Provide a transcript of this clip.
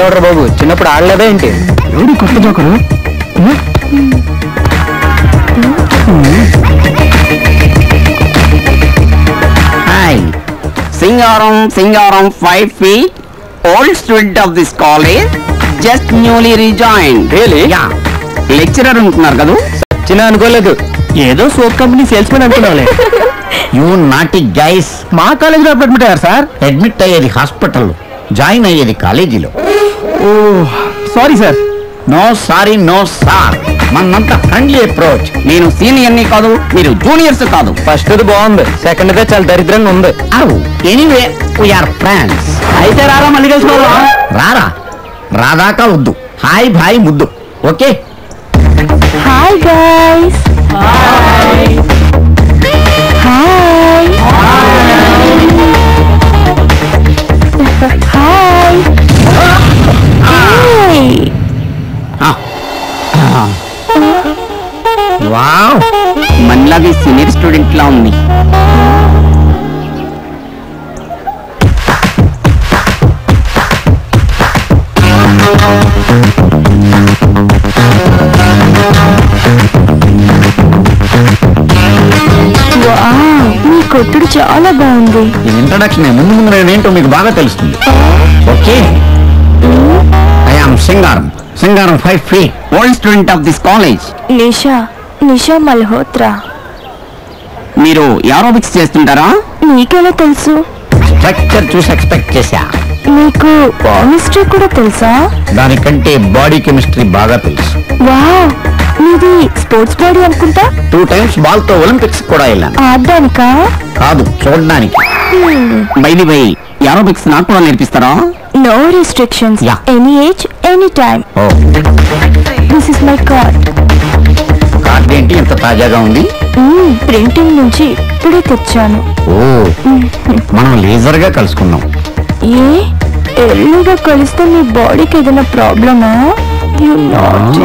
వీడెవడరు బాబు, చిన్నప్పుడు ఆడలేదా ఏంటి? ఎవడు కొత్త joker? Hi, Singaram 5 feet, old student of this college, just newly rejoined. Really? Yeah. Lecturer ఉంటున్నారు కదా? చిన్న అనుకోలేదు, ఏదో సోప్ కంపెనీ సేల్స్ మెన్ అనుకున్నావులే. You naughty guys. మా కాలేజీలో అడ్మిట్ అయ్యారు సార్. అడ్మిట్ అయ్యేది హాస్పిటల్, జాయిన్ అయ్యేది కాలేజీలో. Oh sorry sir. No sorry, no sir, మనంతా ఫ్రెండ్లీ అప్రోచ్. నేను సీనియర్ని కాదు, మీరు జూనియర్స్ కాదు. ఫస్ట్ బాగుంది, సెకండ్ దే చాలా దరిద్రంగా ఉంది. Anyway we are friends. అయితే రారా మళ్ళీ కలుసుకోవాలా? రారా, రాదాకా వద్దు. హాయ్ భాయ్ ముద్దు. Okay. Hi guys. Hi. Hi. Wow, మనలాగే సీనియర్ స్టూడెంట్ లా ఉంది. మీ కొట్టుడు చాలా బాగుంది. ఇంట్రడక్షన్ ముందు ముందు నేనేంటో మీకు బాగా తెలుస్తుంది. Okay, I am Singaram 5 feet, old student of this college. Nisha Malhotra. మీరు ఏరోబిక్స్ చేస్తుంటారా? నీకెలా తెలుసు? స్ట్రక్చర్ చూసి ఎక్స్పెక్ట్ చేశా. మీకు కెమిస్ట్రీ కూడా తెలుసా? దానికంటే బాడీ కెమిస్ట్రీ బాగా తెలుసు. వావ్, మీది స్పోర్ట్స్ బాడీ అనుకుంటా. 2 times బాల్ తో ఒలింపిక్స్ కూడా వెళ్ళాను. ఆడడానికా? కాదు, చూడడానికి. బైది బై, ఏరోబిక్స్ నాకు కూడా నేర్పిస్తారా? No restrictions. Yeah. Any age, any time. This is my card. Card ఏంటి ఇంత తాజాగా ఉంది? ప్రింటింగ్ నుంచి ఇప్పుడే తెచ్చాను. ఓ, మనం లేజర్ గా కలుసుకున్నాం. ఏ ఎల్లుగా కలిస్తే మీ బాడీకి ఏదైనా ప్రాబ్లమా? You not